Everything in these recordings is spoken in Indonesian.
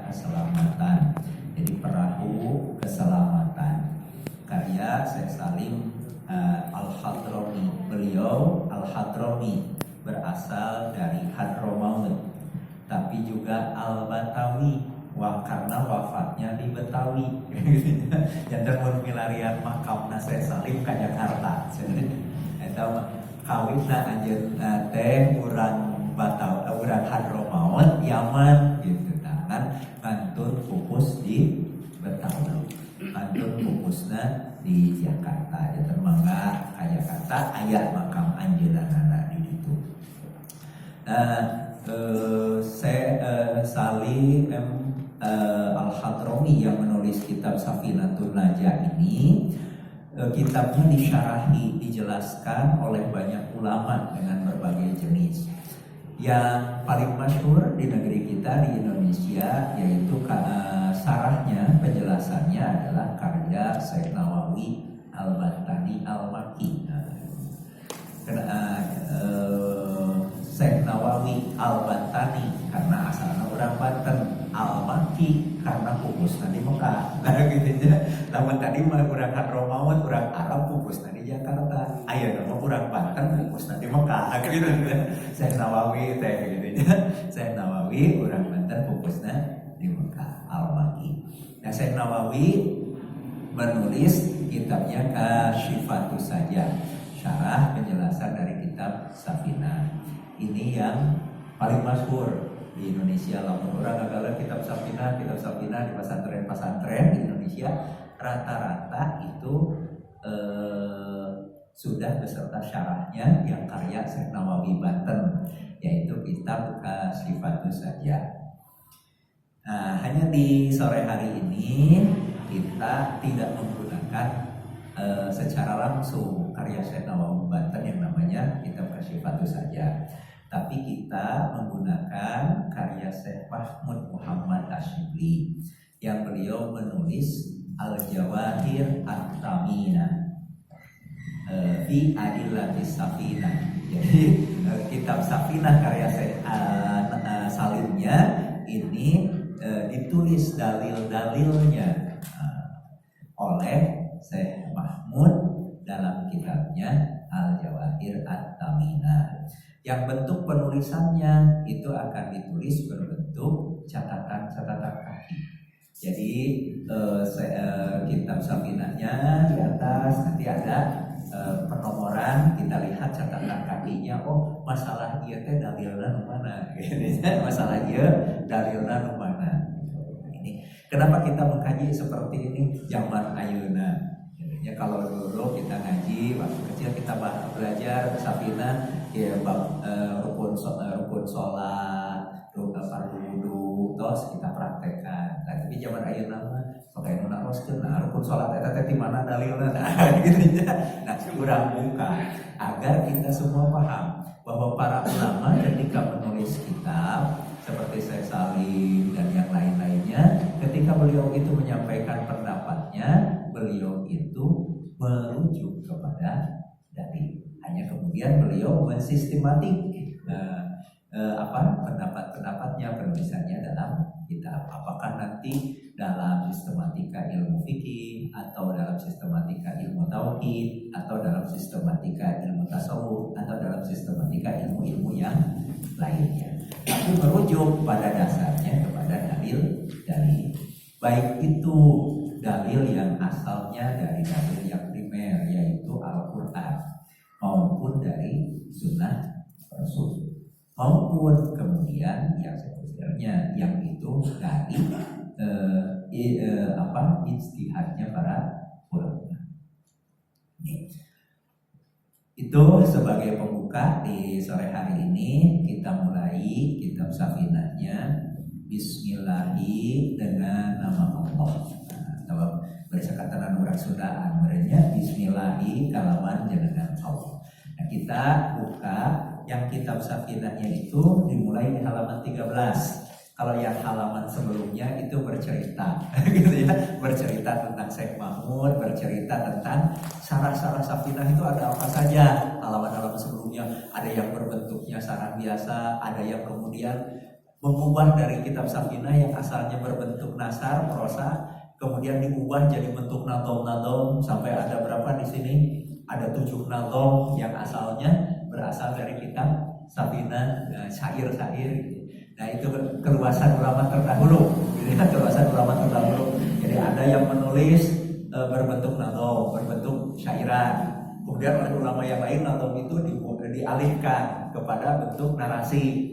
keselamatan. Jadi perahu keselamatan. Karya Syekh Salim Al-Hadrami. Beliau Al-Hadrami berasal dari Hadramaut, tapi juga Al-Batawi. Karena wafatnya di Betawi. Jangan mun milarian makamna Syekh Salim ka Jakarta. Eta kawitna anjeun teh urang Batawi, urang Hadramaut, Yaman gitu. Kan kantun pupus di Betawi. Kantun pupusna di Jakarta. Jangan mangga ka Jakarta aya makam anjeunna di ditu. Salim Al-Hadrami yang menulis kitab Safinatun Najah ini, kitabnya disyarahi, dijelaskan oleh banyak ulama dengan berbagai jenis. Yang paling masyhur di negeri kita di Indonesia yaitu sarahnya, penjelasannya adalah karya Syekh Nawawi Al-Bantani Al-Maki. Syekh Nawawi Al-Bantani karena asalnya orang Banten, Al-Maki karena pupusna di Mekah. Gitu aja. Lamun tadi mah urang Hadramaut, urang Arab pupusna di Jakarta. Aya nama urang Banten pupusna di Mekah. Gitu. Syekh Nawawi teh gitu aja. Syekh Nawawi urang Banten pupusna di Mekah, Al-Maki. Nah, Syekh Nawawi menulis kitabnya Kasyifatus Sajah, syarah penjelasan dari kitab Safinah. Ini yang paling masyhur di Indonesia. Lamun orang agak kitab Safinah di pesantren-pesantren di Indonesia rata-rata itu sudah beserta syarahnya yang karya Syekh Nawawi Banten, yaitu kitab Kasyifatus Sajah. Nah, hanya di sore hari ini kita tidak menggunakan secara langsung karya Syekh Nawawi Banten yang namanya kitab Kasyifatus Sajah, tapi kita menggunakan karya Syekh Mahmud Muhammad Asyibli yang beliau menulis Al-Jawahir At-Taminah fi Adillatis Safinah. Jadi kitab Safinah karya Syekh Salimnya ini ditulis dalil-dalilnya oleh Syekh Mahmud dalam kitabnya Al-Jawahir At-Taminah. Yang bentuk penulisannya itu akan ditulis berbentuk catatan-catatan kaki. Jadi kitab Safinahnya di atas nanti ada penomoran, kita lihat catatan kakinya. Oh, masalah ieu teh dalilna nu mana? Masalah ieu dalilna nu mana? Ini kenapa kita mengkaji seperti ini zaman ayeuna? Ya, kalau dulu kita ngaji waktu kecil kita belajar Safinah ya rukun sholat, rukun fardu wudu, terus kita praktekkan. Tapi zaman ayeuna mah sok aya nu naroskeun, rukun sholat eta teh di mana dalilna? Gitu ya. Nah, urang buka agar kita semua paham bahwa para ulama ketika menulis kitab seperti Syekh Salim dan yang lain-lainnya, ketika beliau itu menyampaikan pendapatnya, beliau itu merujuk kepada dalil. Hanya kemudian beliau mensistematik pendapat-pendapatnya, penulisannya dalam kitab. Apakah nanti dalam sistematika ilmu fikih, atau dalam sistematika ilmu tauhid, atau dalam sistematika ilmu tasawuf, atau dalam sistematika ilmu-ilmu yang lainnya. Tapi merujuk pada dasarnya kepada dalil-dalil. Baik itu dalil yang asalnya dari dalil yang primer yaitu Al-Quran, maupun dari Sunnah Rasul, maupun kemudian yang sekundernya yang itu dari ijtihadnya para ulama. Itu sebagai pembuka di sore hari ini. Kita mulai kitab Safinahnya. Bismillahi dengan nama Allah. Nah, bersekatan orang Sunda merenya Bismillahi kalawan dengan Allah. Nah, kita buka yang kitab Safinahnya itu dimulai di halaman 13. Kalau yang halaman sebelumnya itu bercerita, gitu ya, bercerita tentang Syekh Mahmud, bercerita tentang sarah-sarah Safinah itu ada apa saja. Halaman-halaman sebelumnya ada yang berbentuknya sarah biasa, ada yang kemudian mengubah dari kitab Safinah yang asalnya berbentuk nasar prosa, kemudian diubah jadi bentuk nadom sampai ada berapa di sini? Ada 7 nadom yang asalnya berasal dari kitab Safinah, syair-syair. Nah itu keluasan ulama terdahulu, keluasan ulama terdahulu. Jadi ada yang menulis berbentuk nadom, berbentuk syairan. Kemudian oleh ulama yang lain nadom itu dialihkan kepada bentuk narasi.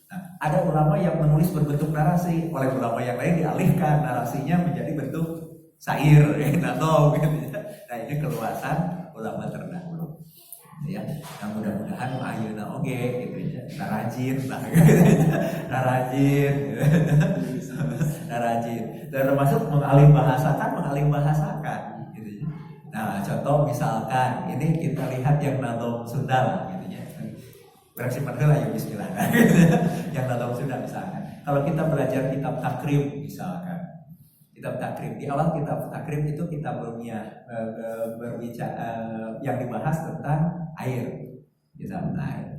Nah, ada ulama yang menulis berbentuk narasi, oleh ulama yang lain dialihkan narasinya menjadi bentuk syair, nadom gitu ya. Nah ini keluasan ulama terdahulu. Ya, nah mudah-mudahan ayeuna oge gitu ya, narajin lah gitu ya. narajin termasuk mengalih bahasakan gitu ya. Nah contoh misalkan ini kita lihat yang nadom Sunda lah gitu ya, bereaksi lah ya bismillah gitu ya. Yang nadom Sunda misalkan kalau kita belajar kitab Takrib misalkan, kitab Takrib, di awal kitab Takrib itu kitab ilmiah berbicara yang dibahas tentang air, misalnya air.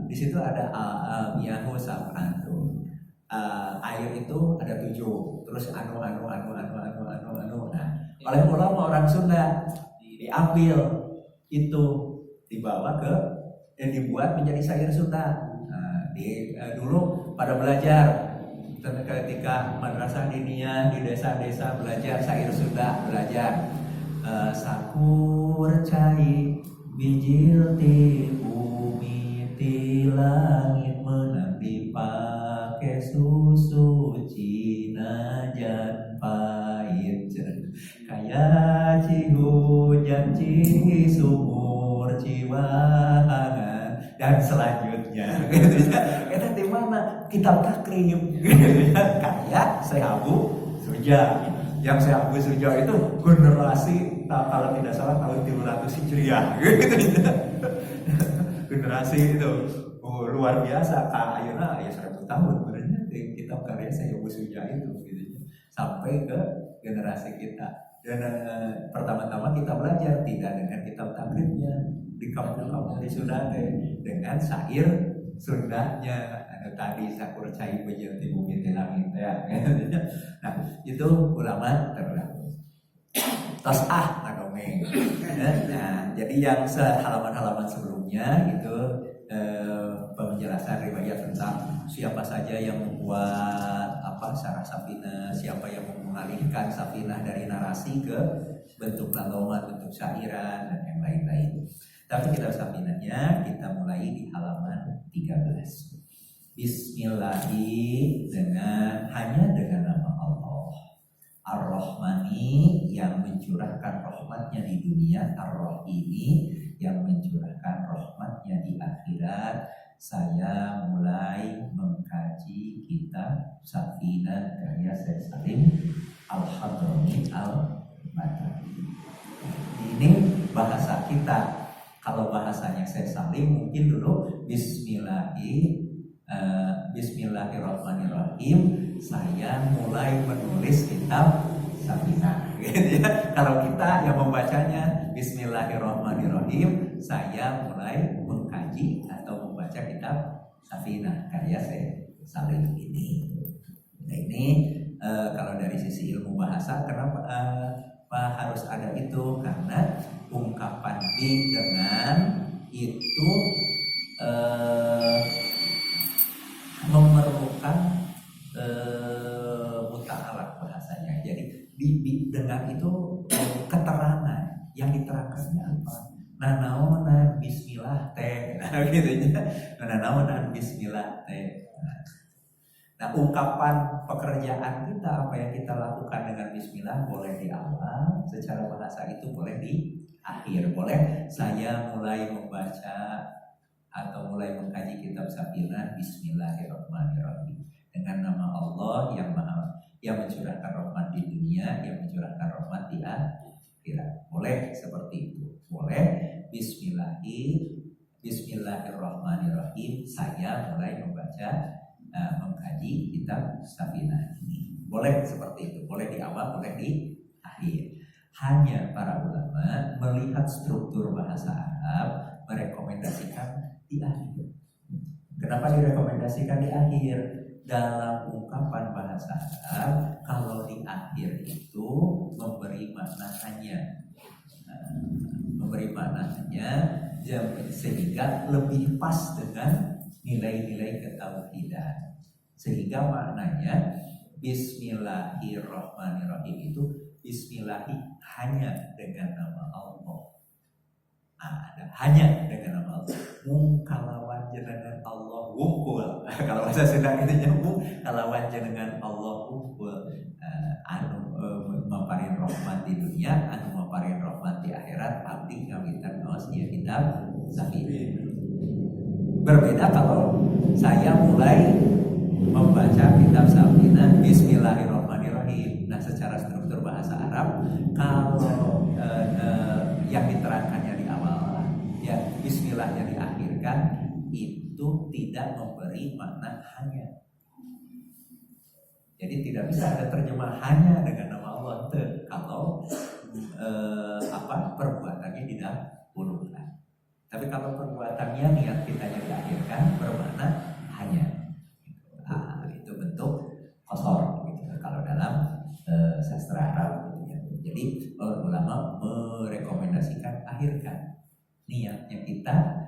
Di situ ada miyahu sab'atu. Air itu ada 7, terus anu. Nah, oleh ulama orang Sunda diambil itu dibawa ke dibuat menjadi syair Sunda. Nah, dulu pada belajar ketika madrasah diniyah di desa-desa belajar syair Sunda, belajar sakur cai bijil ti bumi ti langit menang dipake susu Cina jan pahit kaya cihujan sumur ciwahangan dan selanjutnya gitu ya. Itu di mana kitab Takrib gitu ya. Kayak Syekh Suja. Yang Syekh Suja itu generasi kalau tidak salah tahun 300 Hijriah gitu ya. Generasi itu luar biasa, ayeuna aya 1000 tahun benernya di kitab karya Syekh Suja itu gitu ya. Sampai ke generasi kita. Dan pertama-tama kita belajar tidak dengan kitab Takribnya di kampung-kampung di Sunda dengan syair Sundanya. Ada tadi sakur cai bejil ti bumi ti langit ya. Nah, itu ulama terdahulu. Tos ngadongeng. Nah, jadi yang halaman-halaman sebelumnya itu penjelasan riwayat tentang siapa saja yang membuat syarah Safinah, siapa yang mengalihkan Safinah dari narasi ke bentuk nadoman, bentuk syairan dan yang lain-lain. Tapi kitab Safinahnya kita mulai di halaman 13. Bismillahi hanya dengan nama Allah. Ar-Rahmani yang mencurahkan rahmatnya di dunia, Ar-Rahimi yang mencurahkan rahmatnya di akhirat. Saya mulai mengkaji kitab Safinah karya Syekh Salim Al-Hadrami Al-Madani. Ini bahasa kita. Kalau bahasanya Syekh Salim mungkin dulu Bismillahirrahmanirrahim. Saya mulai menulis kitab Safinah gitu ya. Kalau kita yang membacanya Bismillahirrahmanirrahim, saya mulai mengkaji atau membaca kitab Safinah karya Syekh Salim ini. Nah ini kalau dari sisi ilmu bahasa, kenapa harus ada itu? Karena ungkapan di dengan itu memerlukan muta'alaq bahasanya. Jadi di dengan itu keterangan yang diterangkannya apa? Nanaonan bismillah teh, nah gitu ya. Nanaonan bismillah teh. Nah, ungkapan pekerjaan kita, apa yang kita lakukan dengan bismillah, boleh di awal secara bahasa itu, boleh di akhir. Boleh saya mulai membaca atau mulai mengkaji kitab Safinah Bismillahirrahmanirrahim dengan nama Allah yang maha, yang mencurahkan rahmat di dunia, yang mencurahkan rahmat di akhirat. Boleh seperti itu. Boleh Bismillahirrahmanirrahim, saya mulai membaca mengkaji kitab Safinah ini. Boleh seperti itu, boleh di awal, boleh di akhir. Hanya para ulama melihat struktur bahasa Arab merekomendasikan di akhir. Kenapa direkomendasikan di akhir? dalam ungkapan bahasa Arab kalau di akhir itu memberi makna hanya, sehingga lebih pas dengan nilai-nilai ketauhidan. Sehingga maknanya Bismillahirrahmanirrahim itu Bismillahi hanya dengan nama Allah. Ada hanya dengan nama Allah. Kalawan jenengan Allah wungkul. Kalau bahasa Sunda itu nyambung kalawan jenengan Allah wungkul. Maparin rahmat di dunia, maparin rahmat di akhirat, abdi ngawitan ngaos ieu kitab Safina. Berbeda kalau saya mulai membaca kitab Safina Bismillahirrahmanirrahim. Nah, secara struktur bahasa Arab kalau yang diterangkannya di awal ya Bismillahnya diakhirkan itu tidak memberi makna hanya. Jadi tidak bisa ada terjemahannya dengan nama Allah kalau perbuatannya didahulukan. Tapi kalau perbuatannya niat kitanya diakhirkan bermakna hanya. Itu bentuk qasar gitu, kalau dalam sastra Arab gitu ya. Jadi ulama merekomendasikan akhirkan niatnya kita,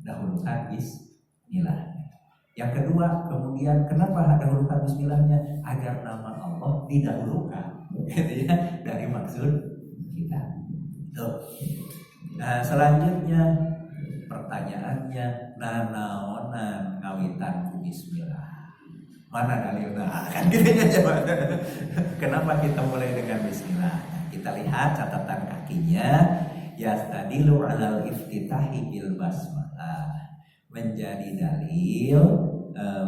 dahulukan bismillah. Yang kedua, kemudian kenapa dahulukan bismillahnya? Agar nama Allah didahulukan gitu ya, dari maksud kita. Tuh. Nah, selanjutnya pertanyaannya nanaonan ngawitan ku bismillah. Mana dalilnya? Kan gitu aja. Kenapa kita mulai dengan bismillah? Nah, kita lihat catatan kakinya. Yastadilu alal iftitahi bil basmalah, menjadi dalil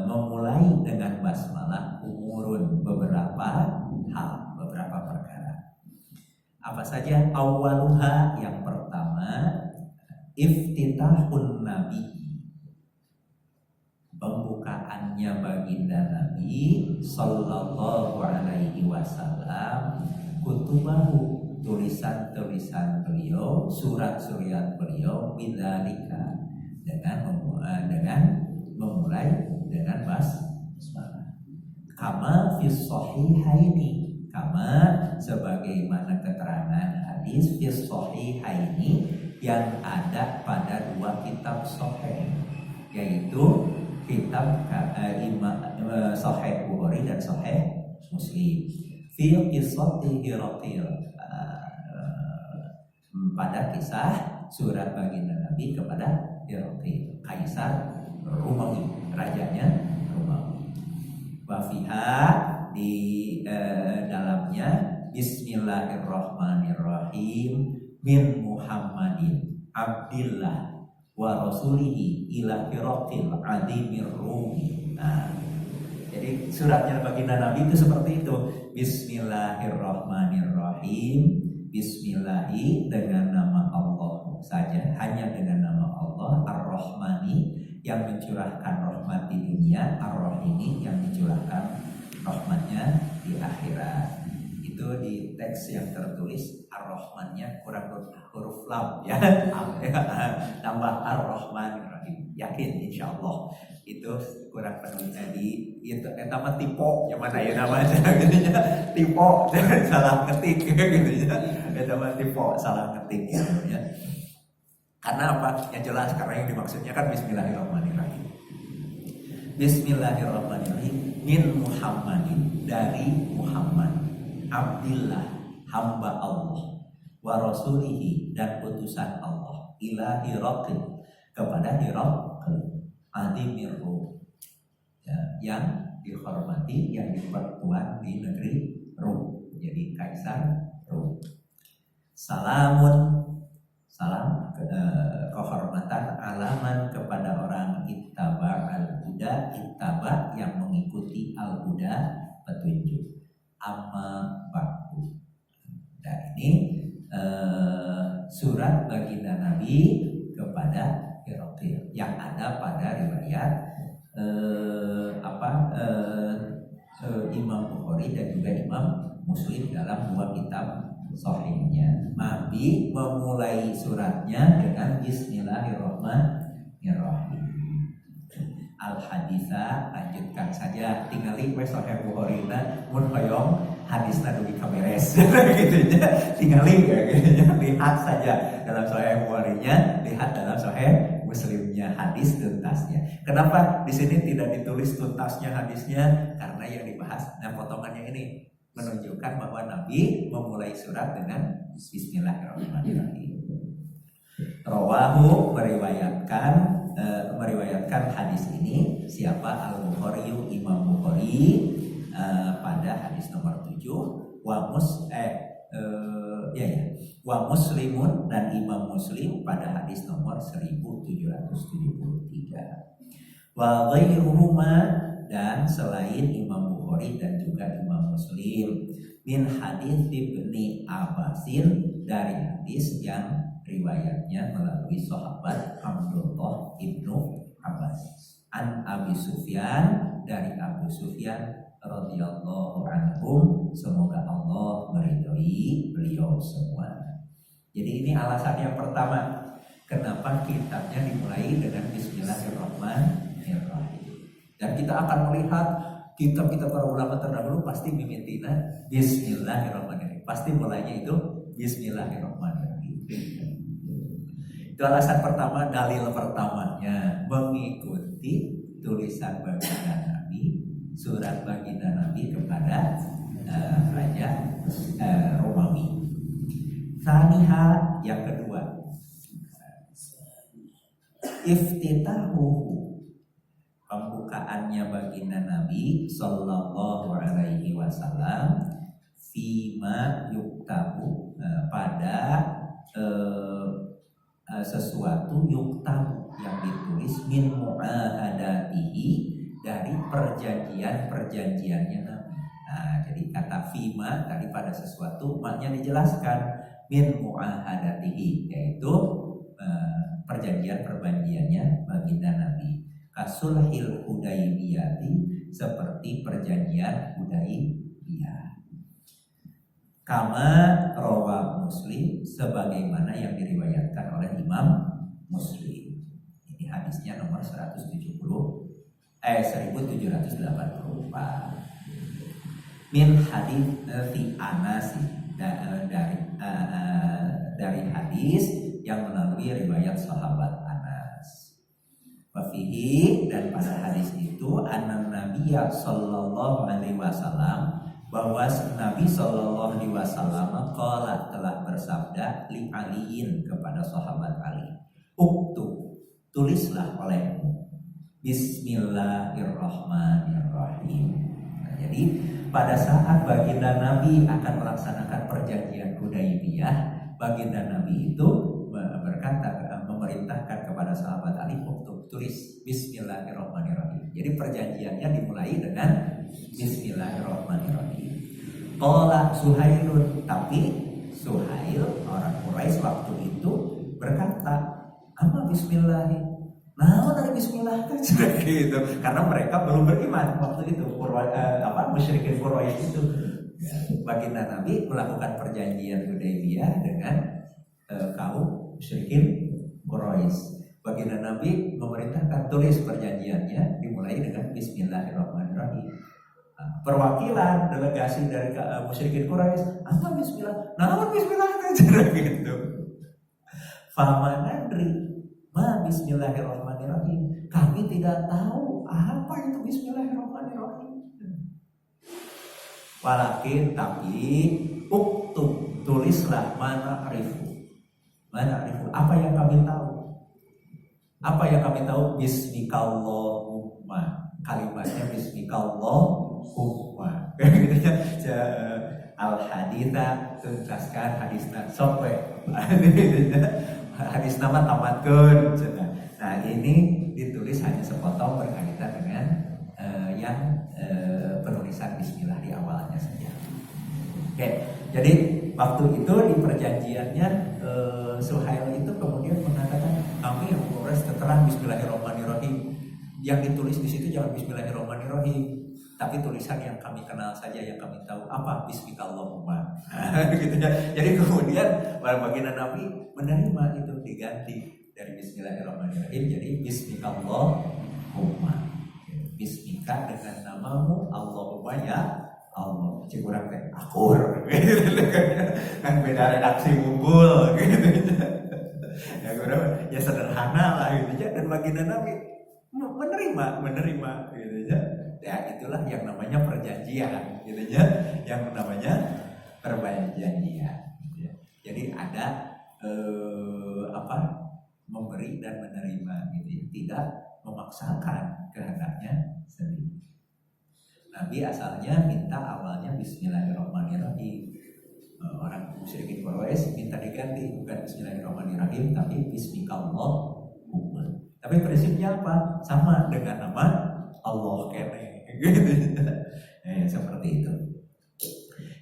memulai dengan basmalah umurun beberapa hal, beberapa perkara. Apa saja? Awaluha, yang pertama iftitahun nabi, pembukaannya baginda Nabi sallallahu alaihi wasallam kutubahu, tulisan-tulisan beliau, surat-surat beliau bidzalika, dengan memulai dengan basmalah. Kama fis sahihaini, kama sebagaimana keterangan hadis fis sahihaini yang ada pada dua kitab sahih, yaitu kitab Sahih Bukhari dan Sahih Muslim. Fi qissati Hiraqil, pada kisah surat baginda Nabi kepada Hiraqil, kaisar Romawi, rajanya Romawi. Wa fiha, di dalamnya Bismillahirrahmanirrahim min Muhammadin Abdillah wa rasulihi ila Hiraqil adimir Rumi. Nah, jadi suratnya baginda Nabi itu seperti itu. Bismillahirrahmanirrahim. Bismillahi, dengan nama Allah saja, hanya dengan nama Allah. Ar-Rahmani, yang mencurahkan rahmat di dunia. Ar-Rahimi, yang mencurahkan rahmatnya di akhirat. Itu di teks yang tertulis Ar-Rahmannya kurang huruf lam ya. Tambah Ar-Rahmanirrahim. Yakin insyaallah itu kurang penulisnya di itu nama tipe yang mana ya namanya gitu ya. Tipe salah ketik gitu ya. Nama tipe salah ketik gitu ya. Karena apa? Yang jelas, karena yang dimaksudnya kan Bismillahirrahmanirrahim. Bismillahirrahmanirrahim min Muhammadin, dari Muhammad, Abdillah, hamba Allah, wa rasulihi, dan utusan Allah, ila Hiraqil, kepada Hiraqil adimir Rum, ya, yang dihormati, yang dipertuan di negeri Rum, jadi kaisar Rum. Salamun, salam kehormatan, alaman kepada orang ittaba al-huda, ittaba yang mengikuti al-huda, petunjuk. Amma ba'du. Dan ini surat baginda Nabi kepada Hiraqil yang ada pada riwayat Imam Bukhari dan juga Imam Muslim dalam dua kitab sahihnya. Nabi memulai suratnya dengan Bismillahirrahmanirrahim. Al-haditha, lanjutkan saja saja tingali we Sahih Bukhari-na mun hoyong hadisna dugi kaberes gitu ya. Tingali ya gitu. Lihat saja dalam Sahih Bukhari-nya, lihat dalam Sahih Muslimnya hadis tuntasnya. Kenapa di sini tidak ditulis tuntasnya hadisnya? Karena yang dibahas potongannya ini menunjukkan bahwa Nabi memulai surat dengan Bismillahirrahmanirrahim. Rawahu meriwayatkan hadis ini siapa? Al-Bukhari, Imam Bukhari pada hadis nomor 7, wa Muslimun dan Imam Muslim pada hadis nomor 1773. Wa ghairuhuma dan selain Imam Bukhari dan juga Imam Muslim min hadis Ibni Abbasin dari hadis yang riwayatnya melalui sahabat Abdullah ibnu Abbas an Abi Sufyan dari Abu Sufyan radhiyallahu anhum, semoga Allah meridhoi beliau semua. Jadi ini alasan yang pertama kenapa kitabnya dimulai dengan Bismillahirrahmanirrahim. Dan kita akan melihat kitab-kitab para ulama terdahulu pasti mimitina Bismillahirrahmanirrahim. Pasti mulainya itu Bismillahirrahmanirrahim. Itu alasan pertama, dalil pertamanya mengikuti tulisan baginda Nabi, surat baginda Nabi kepada Raja Romawi. Saniha yang kedua, iftitahuhu, pembukaannya baginda Nabi Sallallahu Alaihi Wasallam fima yuktabu, pada sesuatu yuktabu yang ditulis min mu'ahadatihi, dari perjanjiannya Nabi. Nah, jadi kata fima tadi pada sesuatu, maknya dijelaskan min mu'ahadatihi, yaitu perjanjiannya baginda Nabi. Kasulhil Hudaybiyati, seperti perjanjian Hudaybiyah. Kama rawa Muslim, sebagaimana yang diriwayatkan oleh Imam Muslim. Ini hadisnya nomor 1784. Min hadis fi Anas, dari hadis yang melalui riwayat sahabat Anas. Wafihi, dan pada hadis itu anan Nabiya sallallahu alaihi wasallam, bahwa Nabi sallallahu alaihi wasallam qala, telah bersabda li aliin, kepada sahabat Ali, uktub, tulislah olehmu Bismillahirrahmanirrahim. Nah, jadi pada saat baginda Nabi akan melaksanakan perjanjian Hudaybiyah, baginda Nabi itu berkata, memerintahkan kepada sahabat Ali untuk tulis Bismillahirrahmanirrahim. Jadi perjanjiannya dimulai dengan Bismillahirrahmanirrahim. Qala Suhailun, tapi Suhail orang Quraisy waktu itu berkata, apa Bismillah? Nah, dari Bismillah kan gitu. Karena mereka belum beriman waktu itu, musyrikin Quraisy itu. Baginda Nabi melakukan perjanjian Hudaybiyah dengan kaum musyrikin Quraisy. Baginda Nabi memerintahkan tulis perjanjiannya dimulai dengan Bismillahirrahmanirrahim. Perwakilan delegasi dari musyrikin Quraisy, apa Bismillah? Namun Bismillah kan gitu. Famanadri ma Bismillahirrahmanirrahim, kami tidak tahu apa itu Bismillahirrahmanirrahim. Walakin, tapi uktub, tulislah mana arifu, apa yang kami tahu. Apa yang kami tahu? Bismikallahumma, kalimatnya Bismikallahumma. Al-haditha, tuntaskan hadisna sampai hadis nama tamatkan. Nah, ini ditulis hanya sepotong berkaitan dengan yang penulisan Bismillah di awalnya saja. Oke, jadi waktu itu di perjanjiannya Suhail itu kemudian mengatakan, kami yang Quraisy terang Bismillahirrahmanirrahim. Yang ditulis di situ jangan Bismillahirrahmanirrahim, tapi tulisan yang kami kenal saja, yang kami tahu apa Bismikallahumma. Gitu ya. Jadi kemudian baginda Nabi menerima itu, diganti dari Bismillahirrahmanirrahim jadi Bismikallahumma. bismika dengan namamu Allahumma ya Allah. Cik urang teh akur kan beda redaksi unggul gitu. Ya kurang ya sederhana lah gitu ya, dan baginda Nabi menerima gitu ya. Ya itulah yang namanya perjanjian gitu ya, yang namanya perjanjian gitu ya. Jadi ada memberi dan menerima gitu ya. Tidak memaksakan kehendaknya sendiri. Nabi asalnya minta awalnya Bismillahirrahmanirrahim. Orang musyrikin Quraisy minta diganti bukan Bismillahirrahmanirrahim tapi Bismikallahumma. Tapi prinsipnya apa? Sama dengan nama Allah kene. Seperti itu.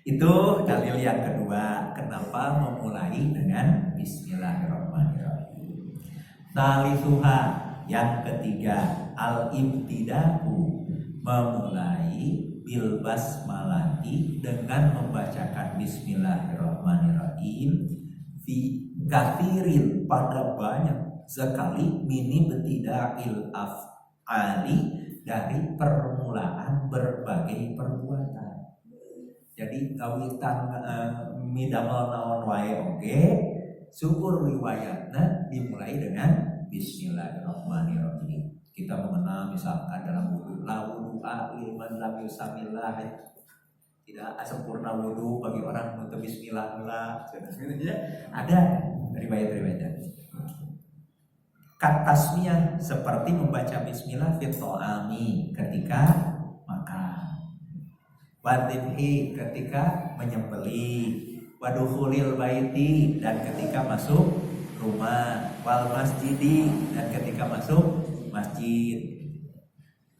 Itu dalil yang kedua kenapa memulai dengan Bismillahirrahmanirrahim. Salisuha, yang ketiga, al-ibtida'u, memulai bil basmalati dengan membacakan Bismillahirrahmanirrahim fi kathirin, pada banyak sekali, mini betida'il af'ali, dari permulaan berbagai perbuatan. Jadi kawitan midamel naon wae oge, syukur riwayatna dimulai dengan Bismillahirrahmanirrahim. Kita mengenal misalkan dalam wudu, la wudu'a liman lam yusamillah, tidak sempurna wudu bagi orang untuk bismillah. Ada riwayat-riwayatnya. Kat tasmiyah, seperti membaca bismillah fit ta'ami, ketika makan, wadibhi, ketika menyembelih, wadukhulil baiti, dan ketika masuk rumah, wal masjidi, dan ketika masuk masjid,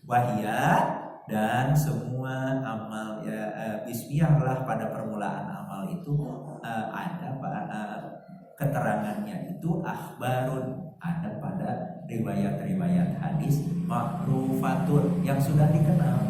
wahia, dan semua amal ya bismillah pada permulaan amal itu ada keterangannya itu akhbarun, ada pada riwayat-riwayat hadis makrufatun yang sudah dikenal.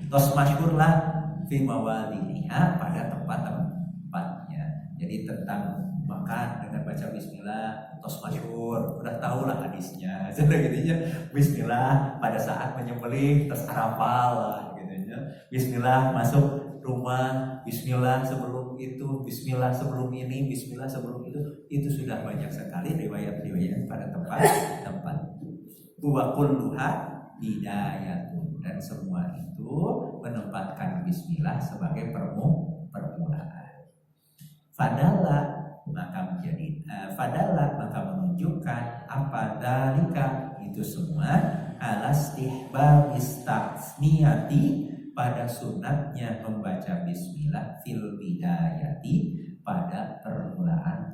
Tos masyhurlah fi mawadi'iha, pada tempat-tempatnya. Jadi tentang makan dengan baca bismillah, tos masyhur, udah tahu lah hadisnya. Sudah gitu ya. Bismillah pada saat menyembelih, tos arafal lah gitu ya. Bismillah masuk rumah, bismillah sebelum itu, bismillah sebelum ini, bismillah sebelum itu sudah banyak sekali riwayat-riwayat pada tempat-tempat. Wa kulluha bidayatun, dan semua itu menempatkan bismillah sebagai permulaan. Fadalla, maka menjadi fadalla, maka menunjukkan apa dalika, itu semua ala istihbab istasmiyati, pada sunatnya membaca bismillah fil bidayati, pada permulaan